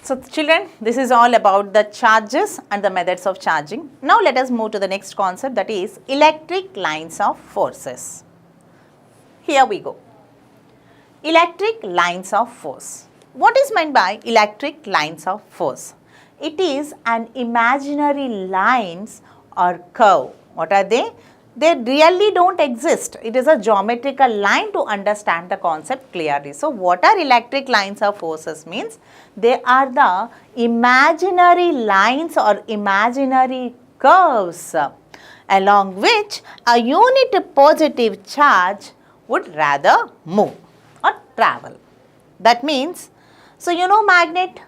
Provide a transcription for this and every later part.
So children, this is all about the charges and the methods of charging. Now let us move to the next concept, that is electric lines of forces. Here we go. Electric lines of force. What is meant by electric lines of force? It is an imaginary lines or curve. What are they? They really don't exist. It is a geometrical line to understand the concept clearly. So, what are electric lines of forces means? They are the imaginary lines or imaginary curves along which a unit positive charge would rather move or travel. That means, so you know magnet,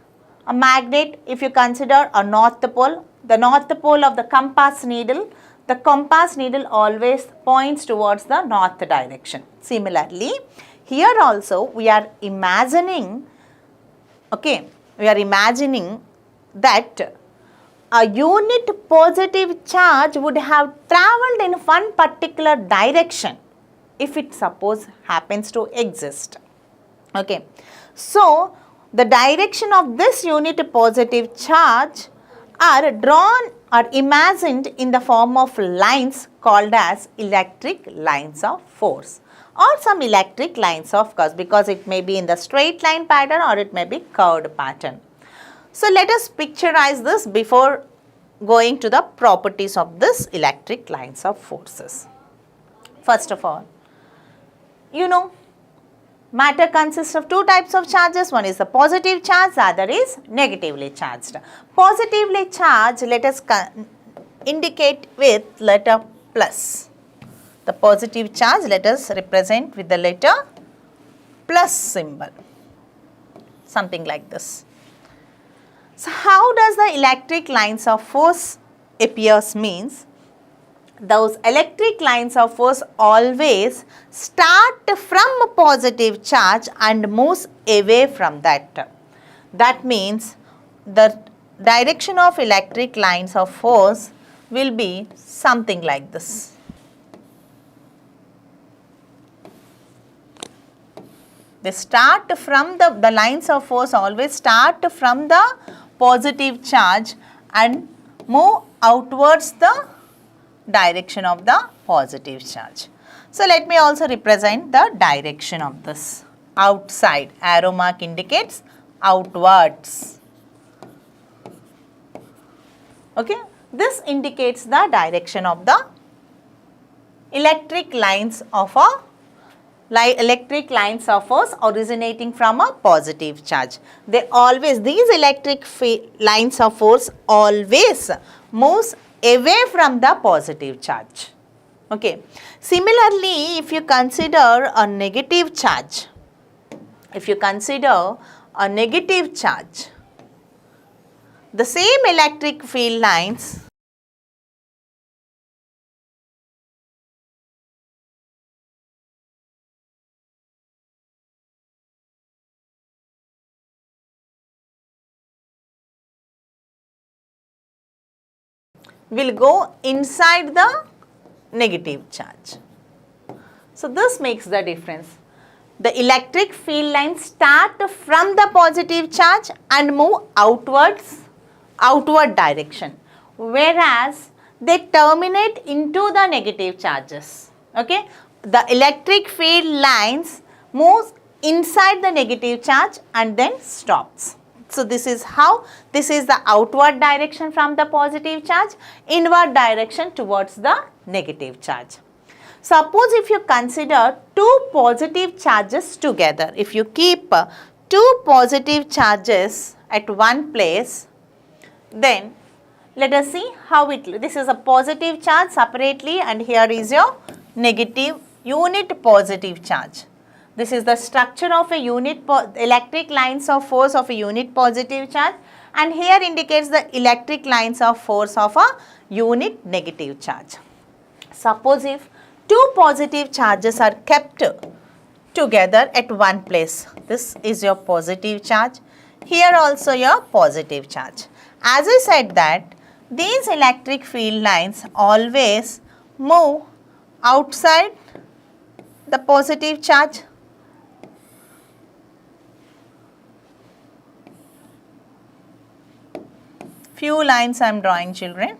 a magnet, if you consider a north pole, the north pole of the compass needle always points towards the north direction. Similarly, here also we are imagining, that a unit positive charge would have traveled in one particular direction if it suppose happens to exist. Okay. So, the direction of this unit positive charge are drawn or imagined in the form of lines called as electric lines of force or some electric lines of curves, because it may be in the straight line pattern or it may be curved pattern. So, let us picturize this before going to the properties of this electric lines of forces. First of all, you know, matter consists of two types of charges. One is the positive charge, the other is negatively charged. Positively charged, let us indicate with letter plus. The positive charge, let us represent with the letter plus symbol. Something like this. So, how does the electric lines of force appears means? Those electric lines of force always start from a positive charge and moves away from that. That means the direction of electric lines of force will be something like this. They start from the lines of force always start from the positive charge and move outwards the direction of the positive charge. So, let me also represent the direction of this. Outside, arrow mark indicates outwards. Okay. This indicates the direction of the electric lines of force originating from a positive charge. These electric lines of force always moves away from the positive charge. Okay. Similarly, if you consider a negative charge, the same electric field lines will go inside the negative charge. So, this makes the difference. The electric field lines start from the positive charge and move outward direction, whereas they terminate into the negative charges. Okay. The electric field lines moves inside the negative charge and then stops. So, this is the outward direction from the positive charge, inward direction towards the negative charge. Suppose if you consider two positive charges together, if you keep two positive charges at one place, then let us see how this is a positive charge separately and here is your negative unit positive charge. This is the structure of a unit electric lines of force of a unit positive charge, and here indicates the electric lines of force of a unit negative charge. Suppose if two positive charges are kept together at one place, this is your positive charge, here also your positive charge. As I said that these electric field lines always move outside the positive charge. few lines I am drawing, children.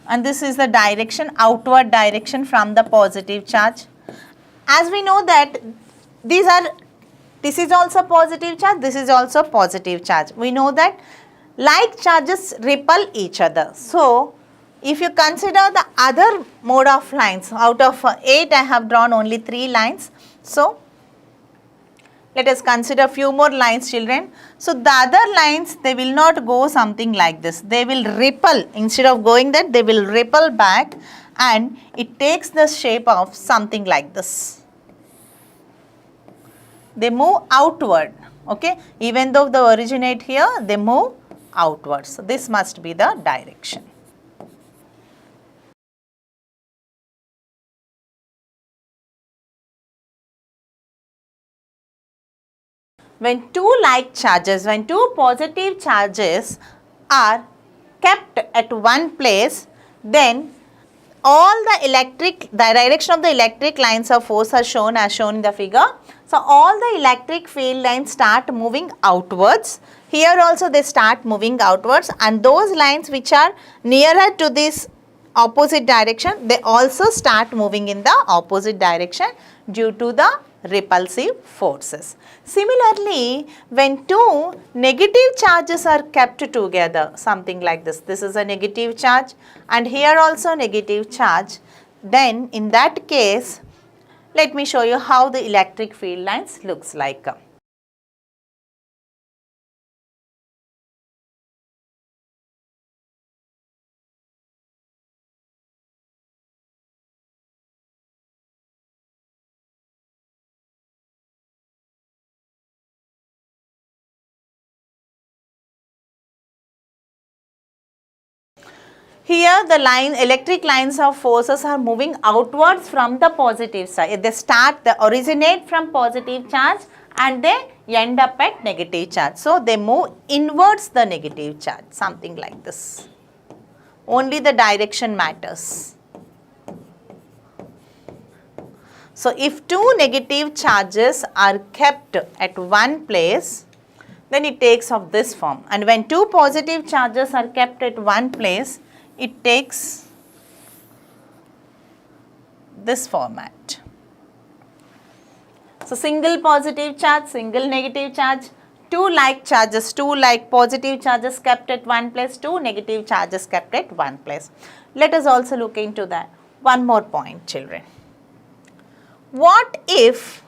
And this is the direction, outward direction from the positive charge. As we know that this is also positive charge, this is also positive charge. We know that like charges repel each other. So, if you consider the other mode of lines, out of 8 I have drawn only 3 lines. So, let us consider few more lines, children. So, the other lines, they will not go something like this. They will repel. Instead of going that, they will repel back and it takes the shape of something like this. They move outward, okay. Even though they originate here, they move outward. So, this must be the direction. When two like charges, when two positive charges are kept at one place, then all the direction of the electric lines of force are shown as shown in the figure. So, all the electric field lines start moving outwards. Here also they start moving outwards, and those lines which are nearer to this opposite direction, they also start moving in the opposite direction due to the repulsive forces. Similarly, when two negative charges are kept together, something like this, this is a negative charge and here also negative charge, then in that case, let me show you how the electric field lines looks like. Here the electric lines of forces are moving outwards from the positive side. They originate from positive charge and they end up at negative charge. So, they move inwards the negative charge, something like this. Only the direction matters. So, if two negative charges are kept at one place, then it takes of this form, and when two positive charges are kept at one place, it takes this format. So, single positive charge, single negative charge, two like charges, two like positive charges kept at one place, two negative charges kept at one place. Let us also look into that. One more point, children. What if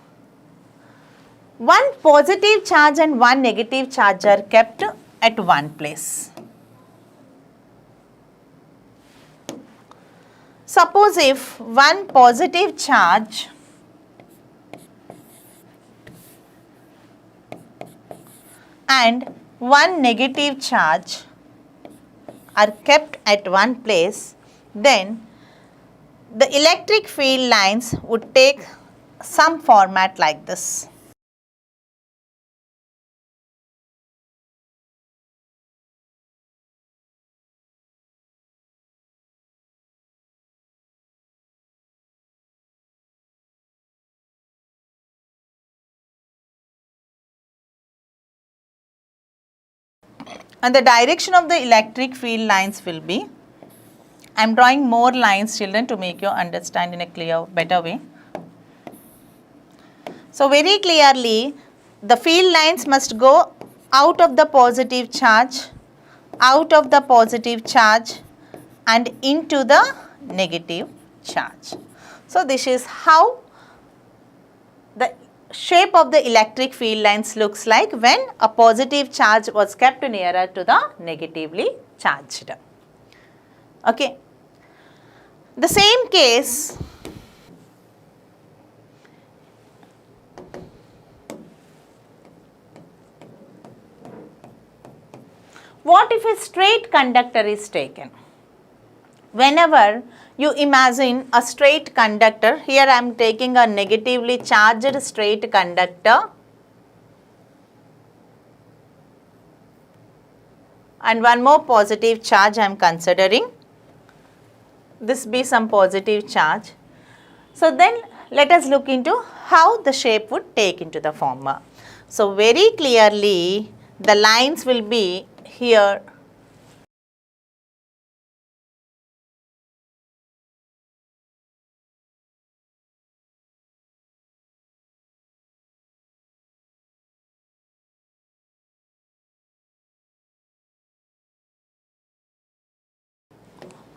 one positive charge and one negative charge are kept at one place? Suppose if one positive charge and one negative charge are kept at one place, then the electric field lines would take some format like this. And the direction of the electric field lines will be, I am drawing more lines, children, to make you understand in a better way. So, very clearly the field lines must go out of the positive charge, out of the positive charge and into the negative charge. So, this is how the shape of the electric field lines looks like when a positive charge was kept nearer to the negatively charged. Okay. The same case, what if a straight conductor is taken? Whenever you imagine a straight conductor, here I am taking a negatively charged straight conductor and one more positive charge I am considering, this be some positive charge. So, then let us look into how the shape would take into the form. So, very clearly the lines will be here.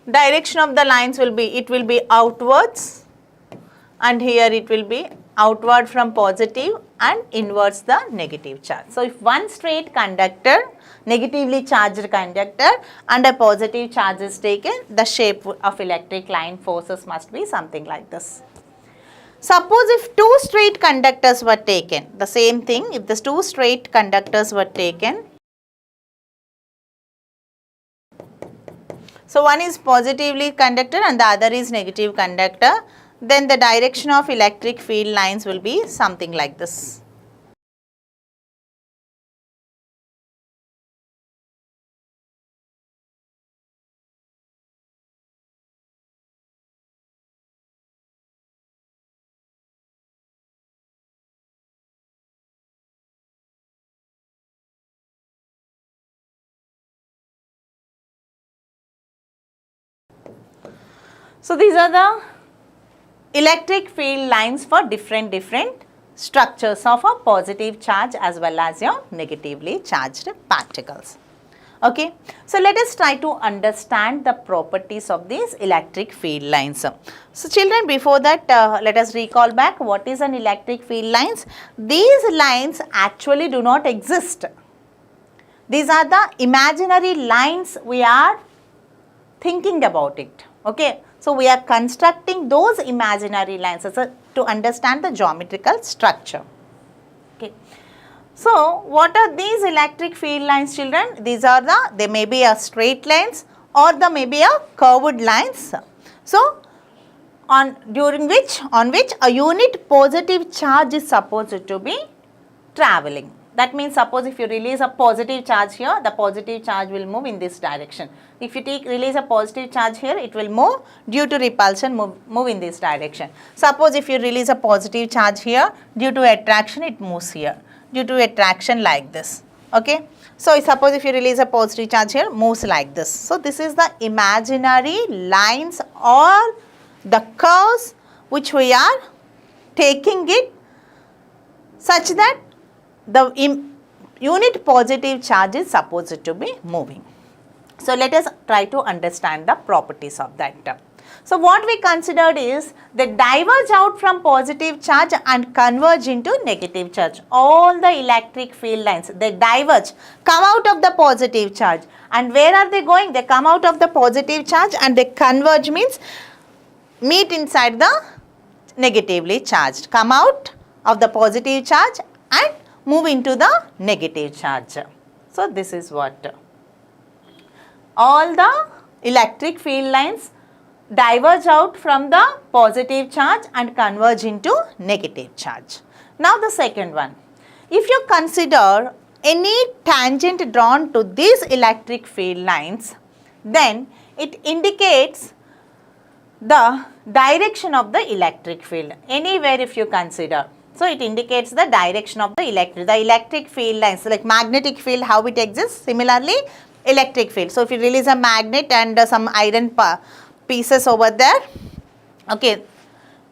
Direction of the lines will be, it will be outwards, and here it will be outward from positive and inwards the negative charge. So, if one straight conductor, negatively charged conductor and a positive charge is taken, the shape of electric line forces must be something like this. Suppose if two straight conductors were taken, the same thing, if the two straight conductors were taken, so one is positively conductor and the other is negative conductor, then the direction of electric field lines will be something like this. So, these are the electric field lines for different structures of a positive charge as well as your negatively charged particles. Okay. So, let us try to understand the properties of these electric field lines. So, children, before that let us recall back what is an electric field lines. These lines actually do not exist. These are the imaginary lines we are thinking about it. Okay. So, we are constructing those imaginary lines to understand the geometrical structure. Okay. So, what are these electric field lines, children? These are they may be a straight lines or they may be a curved lines. So, on which a unit positive charge is supposed to be traveling. That means suppose if you release a positive charge here, the positive charge will move in this direction. If you release a positive charge here, it will move due to repulsion, move in this direction. Suppose if you release a positive charge here, due to attraction it moves here, due to attraction like this. Okay. So, suppose if you release a positive charge here, moves like this. So, this is the imaginary lines or the curves which we are taking it such that the unit positive charge is supposed to be moving. So, let us try to understand the properties of that. So, what we considered is they diverge out from positive charge and converge into negative charge. All the electric field lines, they diverge, come out of the positive charge, and where are they going? They come out of the positive charge and they converge, means meet inside the negatively charged, come out of the positive charge and move into the negative charge. So, this is what all the electric field lines diverge out from the positive charge and converge into negative charge. Now, the second one, if you consider any tangent drawn to these electric field lines, then it indicates the direction of the electric field anywhere if you consider. So, it indicates the direction of the electric field lines, like magnetic field, how it exists. Similarly, electric field. So, if you release a magnet and some iron pieces over there, okay,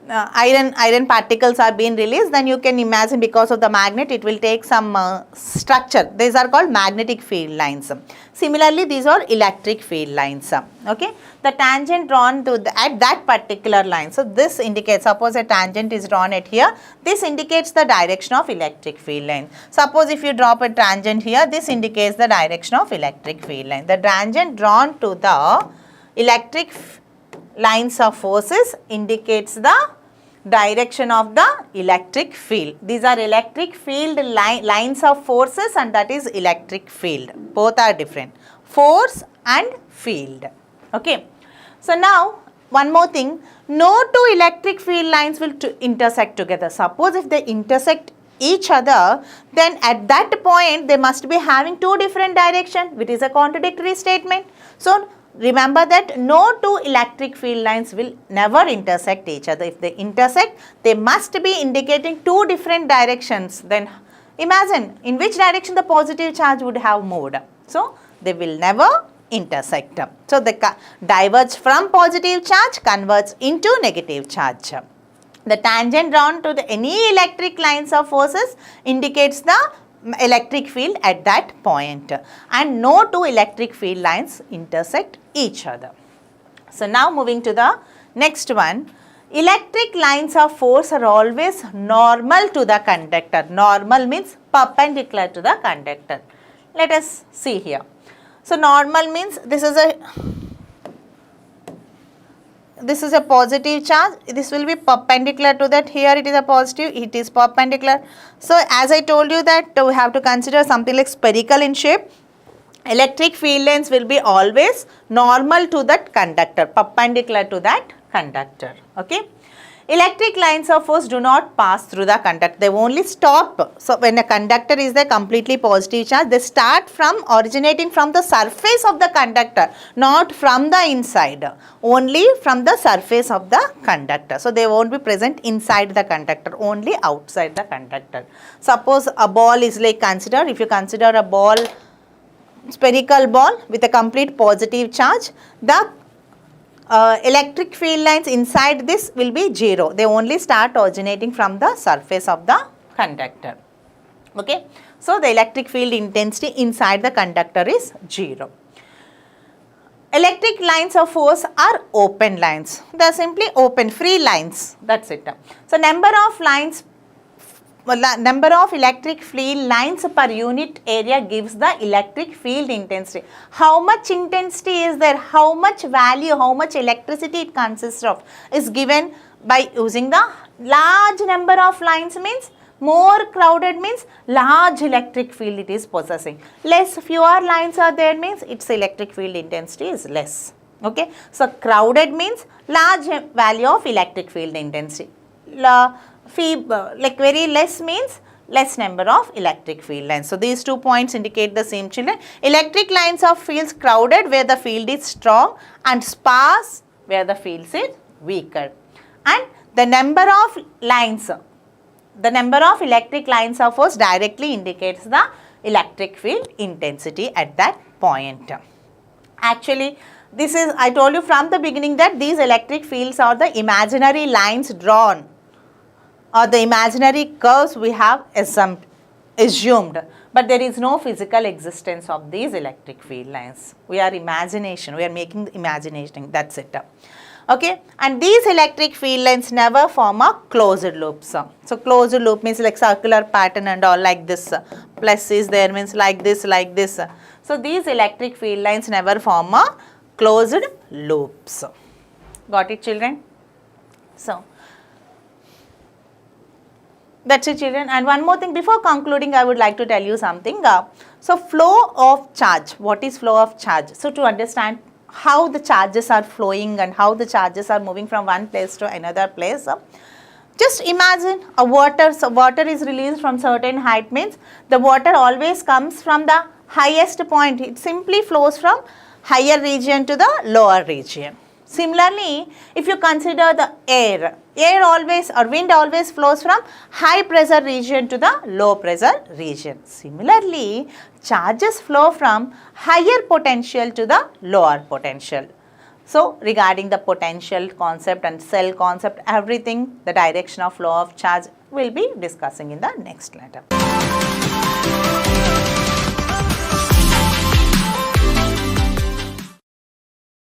iron particles are being released, then you can imagine because of the magnet it will take some structure. These are called magnetic field lines. Similarly, these are electric field lines. Okay, the tangent drawn to at that particular line. So, this indicates, suppose a tangent is drawn at here, this indicates the direction of electric field line. Suppose if you drop a tangent here, this indicates the direction of electric field line. The tangent drawn to the electric lines of forces indicates the direction of the electric field. These are electric field lines of forces, and that is electric field. Both are different, force and field. Okay. So, now one more thing, no two electric field lines will intersect together. Suppose if they intersect each other, then at that point they must be having two different directions, which is a contradictory statement. So, remember that no two electric field lines will never intersect each other. If they intersect, they must be indicating two different directions. Then Imagine in which direction the positive charge would have moved. So, they will never intersect. So, they diverge from positive charge, converts into negative charge. The tangent drawn to any electric lines or forces indicates the electric field at that point, and no two electric field lines intersect each other. So, now moving to the next one. Electric lines of force are always normal to the conductor. Normal means perpendicular to the conductor. Let us see here. So, normal means this is a positive charge. This will be perpendicular to that. Here it is a positive, it is perpendicular. So, as I told you that we have to consider something like spherical in shape. Electric field lines will be always normal to that conductor, perpendicular to that conductor. Okay. Electric lines of force do not pass through the conductor, they only stop. So, when a conductor is the completely positive charge, they start from originating from the surface of the conductor, not from the inside, only from the surface of the conductor. So, they won't be present inside the conductor, only outside the conductor. Suppose a ball is like consider, if you consider a ball, spherical ball with a complete positive charge, the electric field lines inside this will be 0. They only start originating from the surface of the conductor. Okay. So, the electric field intensity inside the conductor is 0. Electric lines of force are open lines. They are simply open, free lines. That's it. So, number of electric field lines per unit area gives the electric field intensity. How much intensity is there, how much value, how much electricity it consists of is given by using the large number of lines, means more crowded means large electric field it is possessing. Fewer lines are there means its electric field intensity is less. Okay. So, crowded means large value of electric field intensity. Like very less means less number of electric field lines. So, these 2 points indicate the same, children. Electric lines of fields crowded where the field is strong and sparse where the field is weaker. And the number of lines, the number of electric lines of force directly indicates the electric field intensity at that point. Actually, this is, I told you from the beginning that these electric fields are the imaginary lines drawn, or the imaginary curves we have assumed, but there is no physical existence of these electric field lines. We are imagination, we are making the imagination, that's it. Okay, and these electric field lines never form a closed loop. So, closed loop means like circular pattern and all like this. Plus is there means like this, like this. So, these electric field lines never form a closed loops. Got it, children? So, that's it, children. And one more thing before concluding, I would like to tell you something. So, flow of charge. What is flow of charge? So, to understand how the charges are flowing and how the charges are moving from one place to another place, just imagine a water. So, water is released from certain height means the water always comes from the highest point. It simply flows from higher region to the lower region. Similarly, if you consider the air always or wind always flows from high pressure region to the low pressure region. Similarly, charges flow from higher potential to the lower potential. So, regarding the potential concept and cell concept, everything, the direction of flow of charge will be discussing in the next letter.